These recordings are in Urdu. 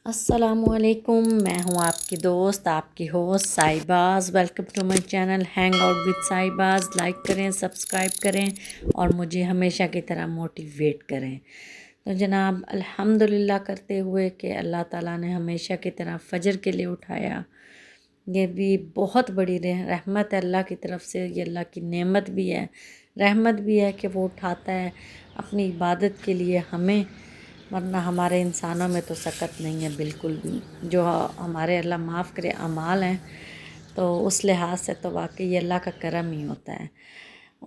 السلام علیکم، میں ہوں آپ کی دوست، آپ کی host Saibaz. Welcome to my channel hang out with Saibaz. Like کریں، سبسکرائب کریں اور مجھے ہمیشہ کی طرح موٹیویٹ کریں۔ تو جناب الحمدللہ کرتے ہوئے کہ اللہ تعالیٰ نے ہمیشہ کی طرح فجر کے لیے اٹھایا، یہ بھی بہت بڑی رحمت ہے اللہ کی طرف سے، یہ اللہ کی نعمت بھی ہے، رحمت بھی ہے کہ وہ اٹھاتا ہے اپنی عبادت کے لیے ہمیں، ورنہ ہمارے انسانوں میں تو سکت نہیں ہے بالکل بھی۔ جو ہمارے اللہ معاف کرے اعمال ہیں تو اس لحاظ سے تو واقعی یہ اللہ کا کرم ہی ہوتا ہے،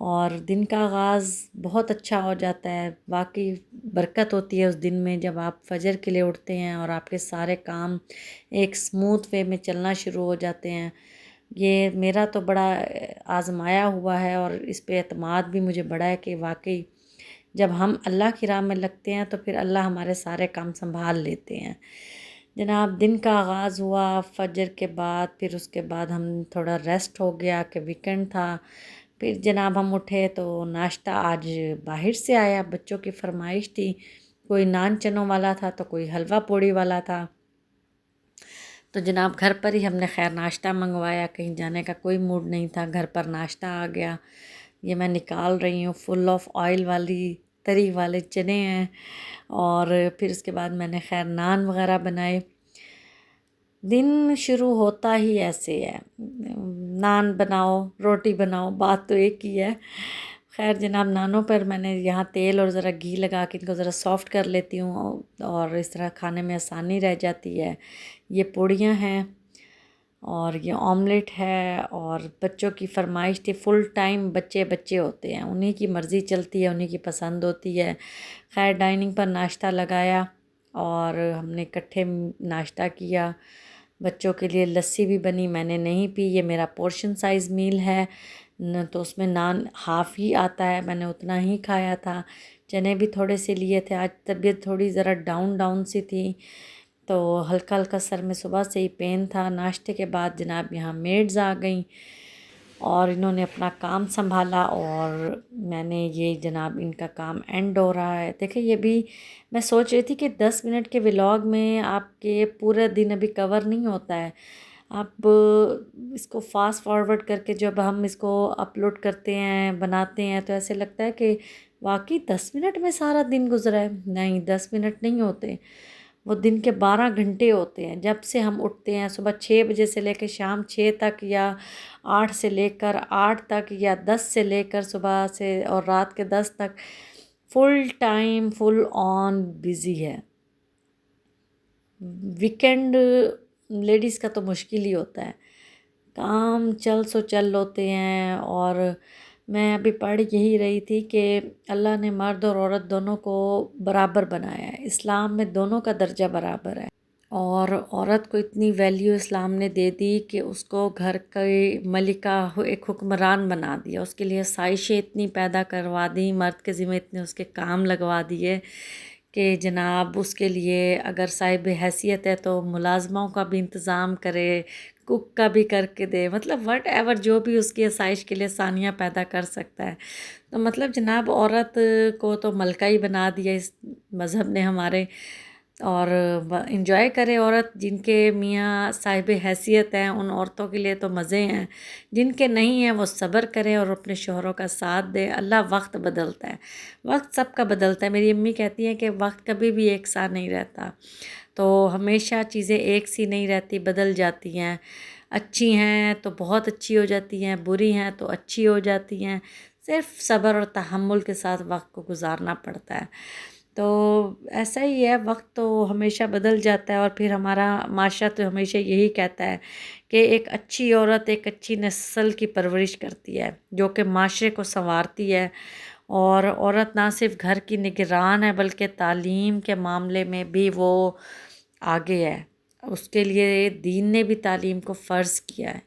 اور دن کا آغاز بہت اچھا ہو جاتا ہے۔ واقعی برکت ہوتی ہے اس دن میں جب آپ فجر کے لیے اٹھتے ہیں اور آپ کے سارے کام ایک سموتھ وے میں چلنا شروع ہو جاتے ہیں۔ یہ میرا تو بڑا آزمایا ہوا ہے اور اس پہ اعتماد بھی مجھے بڑا ہے کہ واقعی جب ہم اللہ کی راہ میں لگتے ہیں تو پھر اللہ ہمارے سارے کام سنبھال لیتے ہیں۔ جناب دن کا آغاز ہوا فجر کے بعد، پھر اس کے بعد ہم تھوڑا ریسٹ ہو گیا کہ ویکنڈ تھا۔ پھر جناب ہم اٹھے تو ناشتہ آج باہر سے آیا، بچوں کی فرمائش تھی، کوئی نان چنوں والا تھا تو کوئی حلوہ پوڑی والا تھا، تو جناب گھر پر ہی ہم نے خیر ناشتہ منگوایا، کہیں جانے کا کوئی موڈ نہیں تھا، گھر پر ناشتہ آ گیا۔ یہ میں نکال رہی ہوں، فل آف آئل والی تری والے چنے ہیں، اور پھر اس کے بعد میں نے خیر نان وغیرہ بنائے۔ دن شروع ہوتا ہی ایسے ہے، نان بناؤ روٹی بناؤ، بات تو ایک ہی ہے۔ خیر جناب نانوں پر میں نے یہاں تیل اور ذرا گھی لگا کے ان کو ذرا سافٹ کر لیتی ہوں، اور اس طرح کھانے میں آسانی رہ جاتی ہے۔ یہ پوڑیاں ہیں اور یہ آملیٹ ہے، اور بچوں کی فرمائش تھی، فل ٹائم بچے بچے ہوتے ہیں، انہی کی مرضی چلتی ہے، انہی کی پسند ہوتی ہے۔ خیر ڈائننگ پر ناشتہ لگایا اور ہم نے اکٹھے ناشتہ کیا۔ بچوں کے لیے لسی بھی بنی، میں نے نہیں پی، یہ میرا پورشن سائز میل ہے تو اس میں نان ہاف ہی آتا ہے، میں نے اتنا ہی کھایا تھا۔ چنے بھی تھوڑے سے لیے تھے، آج طبیعت تھوڑی ذرا ڈاؤن سی تھی تو ہلکا ہلکا سر میں صبح سے ہی پین تھا۔ ناشتے کے بعد جناب یہاں میڈز آ گئیں اور انہوں نے اپنا کام سنبھالا، اور میں نے یہ جناب ان کا کام اینڈ ہو رہا ہے۔ دیکھیں یہ بھی میں سوچ رہی تھی کہ 10 منٹ کے ولاگ میں آپ کے پورا دن ابھی کور نہیں ہوتا ہے، آپ اس کو فاسٹ فارورڈ کر کے جب ہم اس کو اپلوڈ کرتے ہیں بناتے ہیں تو ایسے لگتا ہے کہ واقعی 10 منٹ میں سارا دن گزرا ہے۔ نہیں، 10 منٹ نہیں ہوتے، وہ دن کے 12 گھنٹے ہوتے ہیں۔ جب سے ہم اٹھتے ہیں صبح 6 بجے سے لے کے شام 6 تک، یا 8 سے لے کر 8 تک، یا 10 سے لے کر صبح سے اور رات کے 10 تک، فل ٹائم فل آن بزی ہے۔ ویکنڈ لیڈیز کا تو مشکل ہی ہوتا ہے، کام چل سو چل ہوتے ہیں۔ اور میں ابھی پڑھ یہی رہی تھی کہ اللہ نے مرد اور عورت دونوں کو برابر بنایا ہے، اسلام میں دونوں کا درجہ برابر ہے، اور عورت کو اتنی ویلیو اسلام نے دے دی کہ اس کو گھر کی ملکہ ایک حکمران بنا دیا، اس کے لیے سائشیں اتنی پیدا کروا دی، مرد کے ذمہ اتنے اس کے کام لگوا دیے کہ جناب اس کے لیے اگر صاحب حیثیت ہے تو ملازموں کا بھی انتظام کرے، کوک کا بھی کر کے دے، مطلب وٹ ایور جو بھی اس کی آسائش کے لیے ثانیہ پیدا کر سکتا ہے۔ تو مطلب جناب عورت کو تو ملکہ ہی بنا دیا اس مذہب نے ہمارے، اور انجوائے کرے عورت، جن کے میاں صاحب حیثیت ہیں ان عورتوں کے لیے تو مزے ہیں، جن کے نہیں ہیں وہ صبر کریں اور اپنے شوہروں کا ساتھ دے۔ اللہ وقت بدلتا ہے، وقت سب کا بدلتا ہے، میری امی کہتی ہیں کہ وقت کبھی بھی ایک سا نہیں رہتا، تو ہمیشہ چیزیں ایک سی نہیں رہتی، بدل جاتی ہیں، اچھی ہیں تو بہت اچھی ہو جاتی ہیں، بری ہیں تو اچھی ہو جاتی ہیں، صرف صبر اور تحمل کے ساتھ وقت کو گزارنا پڑتا ہے۔ تو ایسا ہی ہے، وقت تو ہمیشہ بدل جاتا ہے، اور پھر ہمارا معاشرہ تو ہمیشہ یہی کہتا ہے کہ ایک اچھی عورت ایک اچھی نسل کی پرورش کرتی ہے جو کہ معاشرے کو سنوارتی ہے، اور عورت نہ صرف گھر کی نگران ہے بلکہ تعلیم کے معاملے میں بھی وہ آگے ہے۔ اس کے لیے دین نے بھی تعلیم کو فرض کیا ہے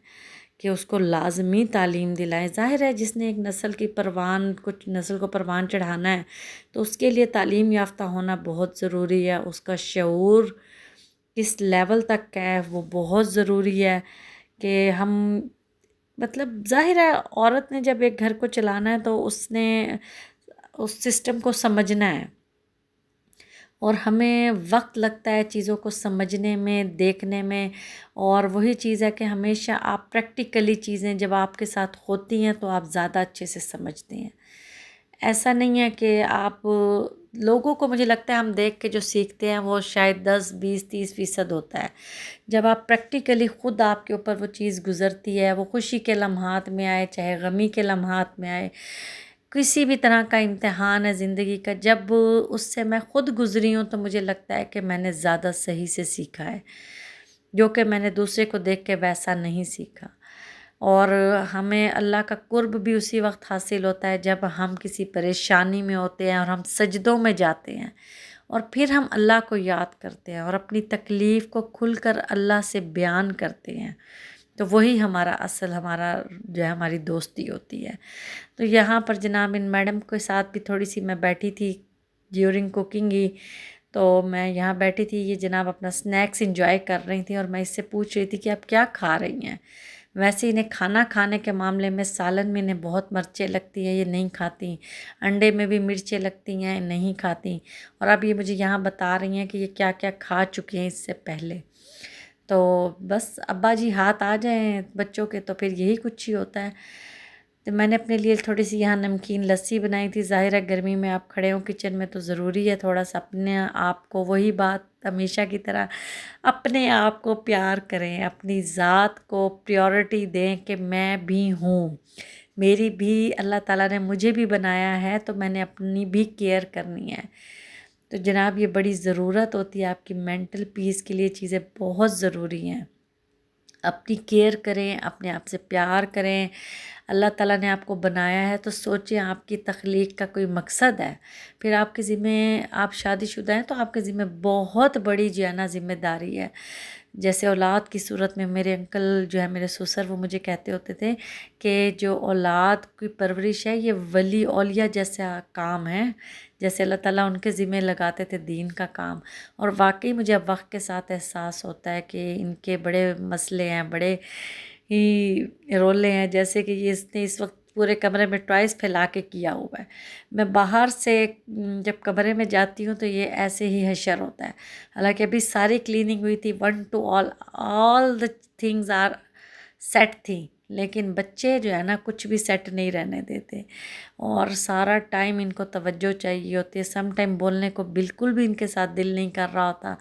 کہ اس کو لازمی تعلیم دلائیں۔ ظاہر ہے جس نے ایک نسل کی کچھ نسل کو پروان چڑھانا ہے تو اس کے لیے تعلیم یافتہ ہونا بہت ضروری ہے، اس کا شعور کس لیول تک کا ہے وہ بہت ضروری ہے کہ ہم، مطلب ظاہر ہے عورت نے جب ایک گھر کو چلانا ہے تو اس نے اس سسٹم کو سمجھنا ہے، اور ہمیں وقت لگتا ہے چیزوں کو سمجھنے میں، دیکھنے میں، اور وہی چیز ہے کہ ہمیشہ آپ پریکٹیکلی چیزیں جب آپ کے ساتھ ہوتی ہیں تو آپ زیادہ اچھے سے سمجھتے ہیں۔ ایسا نہیں ہے کہ آپ لوگوں کو، مجھے لگتا ہے ہم دیکھ کے جو سیکھتے ہیں وہ شاید 10 20 30% ہوتا ہے۔ جب آپ پریکٹیکلی خود آپ کے اوپر وہ چیز گزرتی ہے، وہ خوشی کے لمحات میں آئے چاہے غمی کے لمحات میں آئے، کسی بھی طرح کا امتحان ہے زندگی کا، جب اس سے میں خود گزری ہوں تو مجھے لگتا ہے کہ میں نے زیادہ صحیح سے سیکھا ہے، جو کہ میں نے دوسرے کو دیکھ کے ویسا نہیں سیکھا۔ اور ہمیں اللہ کا قرب بھی اسی وقت حاصل ہوتا ہے جب ہم کسی پریشانی میں ہوتے ہیں اور ہم سجدوں میں جاتے ہیں اور پھر ہم اللہ کو یاد کرتے ہیں اور اپنی تکلیف کو کھل کر اللہ سے بیان کرتے ہیں، تو وہی ہمارا جو ہے ہماری دوستی ہوتی ہے۔ تو یہاں پر جناب ان میڈم کے ساتھ بھی تھوڑی سی میں بیٹھی تھی ڈیورنگ کوکنگ ہی، تو میں یہاں بیٹھی تھی، یہ جناب اپنا سنیکس انجوائے کر رہی تھیں اور میں اس سے پوچھ رہی تھی کہ آپ کیا کھا رہی ہیں۔ ویسے انہیں کھانا کھانے کے معاملے میں سالن میں انہیں بہت مرچیں لگتی ہیں، یہ نہیں کھاتی، انڈے میں بھی مرچیں لگتی ہیں، نہیں کھاتی، اور اب یہ مجھے یہاں بتا رہی ہیں کہ یہ کیا کیا کھا چکی ہیں اس سے پہلے۔ تو بس ابا جی ہاتھ آ جائیں بچوں کے تو پھر یہی کچھ ہی ہوتا ہے۔ تو میں نے اپنے لیے تھوڑی سی یہاں نمکین لسی بنائی تھی، ظاہر ہے گرمی میں آپ کھڑے ہوں کچن میں تو ضروری ہے تھوڑا سا اپنے آپ کو، وہی بات ہمیشہ کی طرح، اپنے آپ کو پیار کریں، اپنی ذات کو پریورٹی دیں کہ میں بھی ہوں، میری بھی اللہ تعالیٰ نے مجھے بھی بنایا ہے تو میں نے اپنی بھی کیئر کرنی ہے۔ تو جناب یہ بڑی ضرورت ہوتی ہے آپ کی مینٹل پیس کے لیے، چیزیں بہت ضروری ہیں۔ اپنی کیئر کریں، اپنے آپ سے پیار کریں۔ اللہ تعالیٰ نے آپ کو بنایا ہے تو سوچیں آپ کی تخلیق کا کوئی مقصد ہے، پھر آپ کے ذمہ، آپ شادی شدہ ہیں تو آپ کے ذمہ بہت بڑی جو ہے نا ذمہ داری ہے۔ جیسے اولاد کی صورت میں میرے انکل جو ہے میرے سسر، وہ مجھے کہتے ہوتے تھے کہ جو اولاد کی پرورش ہے یہ ولی اولیاء جیسا کام ہے، جیسے اللہ تعالیٰ ان کے ذمہ لگاتے تھے دین کا کام۔ اور واقعی مجھے اب وقت کے ساتھ احساس ہوتا ہے کہ ان کے بڑے مسئلے ہیں، بڑے ہی رولے ہیں، جیسے کہ یہ اس نے اس وقت پورے کمرے میں ٹوائس پھیلا کے کیا ہوا ہے۔ میں باہر سے جب کمرے میں جاتی ہوں تو یہ ایسے ہی حشر ہوتا ہے، حالانکہ ابھی ساری کلیننگ ہوئی تھی، 1 to all the things are set تھی، لیکن بچے جو ہے نا کچھ بھی سیٹ نہیں رہنے دیتے اور سارا ٹائم ان کو توجہ چاہیے ہوتی ہے۔ سم ٹائم بولنے کو بالکل بھی ان کے ساتھ دل نہیں کر رہا ہوتا،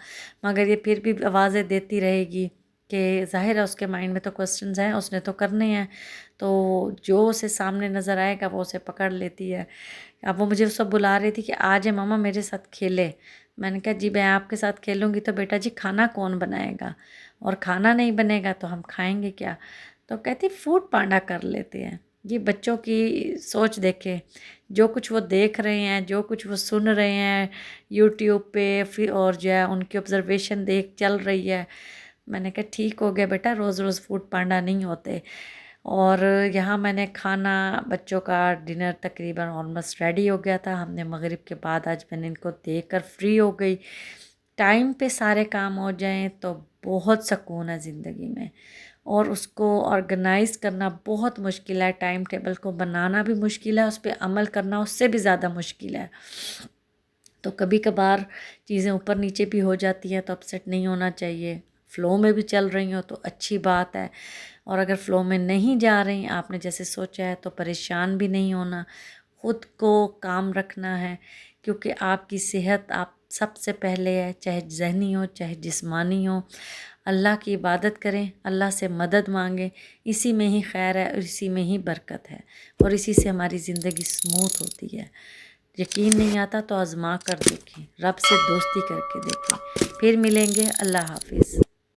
مگر یہ پھر بھی آوازیں دیتی رہے گی کہ ظاہر ہے اس کے مائنڈ میں تو کوسچنز ہیں، اس نے تو کرنے ہیں، تو جو اسے سامنے نظر آئے گا وہ اسے پکڑ لیتی ہے۔ اب وہ مجھے سب بلا رہی تھی کہ آ جائے ماما میرے ساتھ کھیلے۔ میں نے کہا جی میں آپ کے ساتھ کھیلوں گی تو بیٹا جی کھانا کون بنائے گا، اور کھانا نہیں بنے گا تو ہم کھائیں گے کیا؟ تو کہتی فوڈ پانڈا کر لیتے ہیں۔ یہ بچوں کی سوچ دیکھیں، جو کچھ وہ دیکھ رہے ہیں، جو کچھ وہ سن رہے ہیں یوٹیوب پہ، پھر اور جو ہے ان کی آبزرویشن دیکھ چل رہی ہے۔ میں نے کہا ٹھیک ہو گیا بیٹا، روز روز فوڈ پانڈا نہیں ہوتے۔ اور یہاں میں نے کھانا، بچوں کا ڈنر تقریباً آلموسٹ ریڈی ہو گیا تھا، ہم نے مغرب کے بعد آج میں نے ان کو دیکھ کر فری ہو گئی۔ ٹائم پہ سارے کام ہو جائیں تو بہت سکون ہے زندگی میں، اور اس کو آرگنائز کرنا بہت مشکل ہے، ٹائم ٹیبل کو بنانا بھی مشکل ہے، اس پہ عمل کرنا اس سے بھی زیادہ مشکل ہے۔ تو کبھی کبھار چیزیں اوپر نیچے بھی ہو جاتی ہیں تو اپسیٹ نہیں ہونا چاہیے، فلو میں بھی چل رہی ہوں تو اچھی بات ہے، اور اگر فلو میں نہیں جا رہی آپ نے جیسے سوچا ہے تو پریشان بھی نہیں ہونا، خود کو کام رکھنا ہے، کیونکہ آپ کی صحت آپ سب سے پہلے ہے، چاہے ذہنی ہو چاہے جسمانی ہو۔ اللہ کی عبادت کریں، اللہ سے مدد مانگیں، اسی میں ہی خیر ہے اور اسی میں ہی برکت ہے، اور اسی سے ہماری زندگی سموتھ ہوتی ہے۔ یقین نہیں آتا تو آزما کر دیکھیں، رب سے دوستی کر کے دیکھیں۔ پھر ملیں گے، اللہ حافظ۔